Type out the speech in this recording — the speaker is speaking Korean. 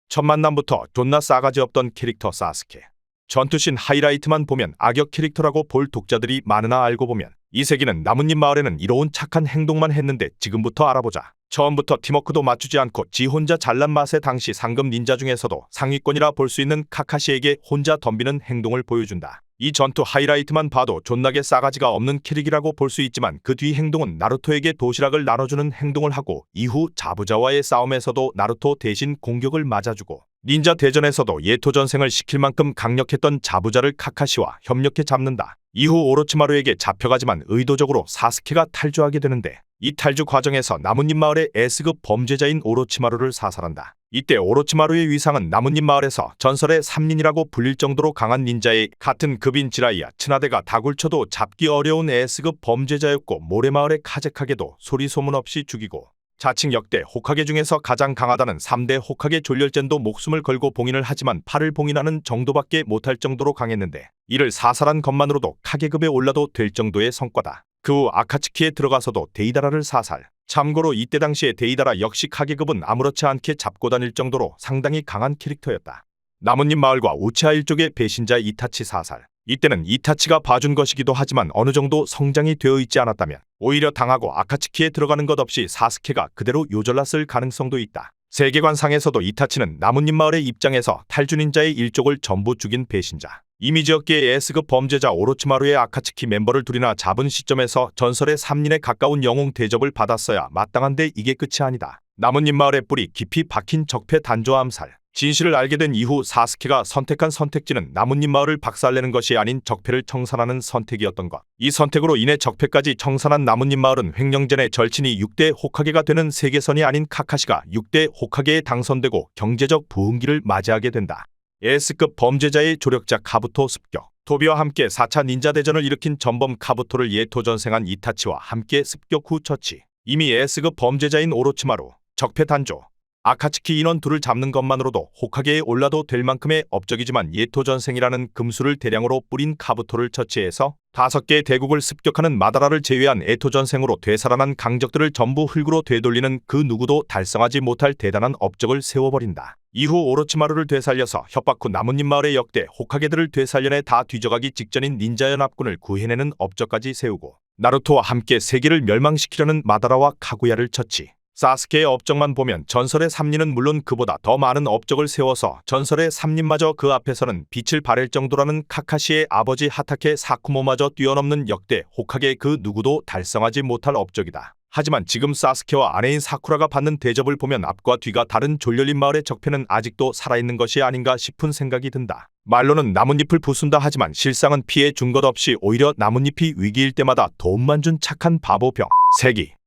첫 만남부터 존나 싸가지 없던 캐릭터 사스케. 전투씬 하이라이트만 보면 악역 캐릭터라고 볼 독자들이 많으나 알고 보면 이세기는 나뭇잎 마을에는 이로운 착한 행동만 했는데 지금부터 알아보자. 처음부터 팀워크도 맞추지 않고 지 혼자 잘난 맛에 당시 상급 닌자 중에서도 상위권이라 볼 수 있는 카카시에게 혼자 덤비는 행동을 보여준다. 이 전투 하이라이트만 봐도 존나게 싸가지가 없는 캐릭이라고 볼 수 있지만 그 뒤 행동은 나루토에게 도시락을 나눠주는 행동을 하고 이후 자부자와의 싸움에서도 나루토 대신 공격을 맞아주고 닌자 대전에서도 예토 전생을 시킬 만큼 강력했던 자부자를 카카시와 협력해 잡는다. 이후 오로치마루에게 잡혀가지만 의도적으로 사스케가 탈주하게 되는데 이 탈주 과정에서 나뭇잎 마을의 S급 범죄자인 오로치마루를 사살한다. 이때 오로치마루의 위상은 나뭇잎 마을에서 전설의 3닌이라고 불릴 정도로 강한 닌자의 같은 급인 지라이야 츠나데가 다굴쳐도 잡기 어려운 S급 범죄자였고 모래마을의 카제카게도 소리 소문 없이 죽이고 자칭 역대 호카게 중에서 가장 강하다는 3대 호카게 졸렬젠도 목숨을 걸고 봉인을 하지만 팔을 봉인하는 정도밖에 못할 정도로 강했는데 이를 사살한 것만으로도 카게급에 올라도 될 정도의 성과다. 그 후 아카츠키에 들어가서도 데이다라를 사살. 참고로 이때 당시에 데이다라 역시 카게급은 아무렇지 않게 잡고 다닐 정도로 상당히 강한 캐릭터였다. 나뭇잎 마을과 우치하 일족의 배신자 이타치 사살. 이때는 이타치가 봐준 것이기도 하지만 어느 정도 성장이 되어 있지 않았다면 오히려 당하고 아카츠키에 들어가는 것 없이 사스케가 그대로 요절났을 가능성도 있다. 세계관상에서도 이타치는 나뭇잎 마을의 입장에서 탈주닌자의 일족을 전부 죽인 배신자. 이미지업계의 S급 범죄자 오로치마루의 아카츠키 멤버를 둘이나 잡은 시점에서 전설의 3닌에 가까운 영웅 대접을 받았어야 마땅한데 이게 끝이 아니다. 나뭇잎 마을의 뿌리 깊이 박힌 적폐 단조 암살. 진실을 알게 된 이후 사스케가 선택한 선택지는 나뭇잎 마을을 박살내는 것이 아닌 적폐를 청산하는 선택이었던 것. 이 선택으로 인해 적폐까지 청산한 나뭇잎 마을은 횡령전의 절친이 6대 호카게가 되는 세계선이 아닌 카카시가 6대 호카게에 당선되고 경제적 부흥기를 맞이하게 된다. S급 범죄자의 조력자 카부토 습격. 토비와 함께 4차 닌자 대전을 일으킨 전범 카부토를 예토 전생한 이타치와 함께 습격 후 처치. 이미 S급 범죄자인 오로치마루, 적폐 단조, 아카츠키 인원 둘을 잡는 것만으로도 호카게에 올라도 될 만큼의 업적이지만 예토 전생이라는 금수를 대량으로 뿌린 카부토를 처치해서 5개의 대국을 습격하는 마다라를 제외한 에토 전생으로 되살아난 강적들을 전부 흙으로 되돌리는 그 누구도 달성하지 못할 대단한 업적을 세워버린다. 이후 오로치마루를 되살려서 협박 후 나뭇잎 마을의 역대 호카게들을 되살려내 다 뒤져가기 직전인 닌자 연합군을 구해내는 업적까지 세우고 나루토와 함께 세계를 멸망시키려는 마다라와 카구야를 처치. 사스케의 업적만 보면 전설의 3닌은 물론 그보다 더 많은 업적을 세워서 전설의 3닌마저 그 앞에서는 빛을 발할 정도라는 카카시의 아버지 하타케 사쿠모마저 뛰어넘는 역대 호카게 그 누구도 달성하지 못할 업적이다. 하지만 지금 사스케와 아내인 사쿠라가 받는 대접을 보면 앞과 뒤가 다른 졸렬린 마을의 적폐는 아직도 살아있는 것이 아닌가 싶은 생각이 든다. 말로는 나뭇잎을 부순다 하지만 실상은 피해 준 것 없이 오히려 나뭇잎이 위기일 때마다 도움만 준 착한 바보병. 세기.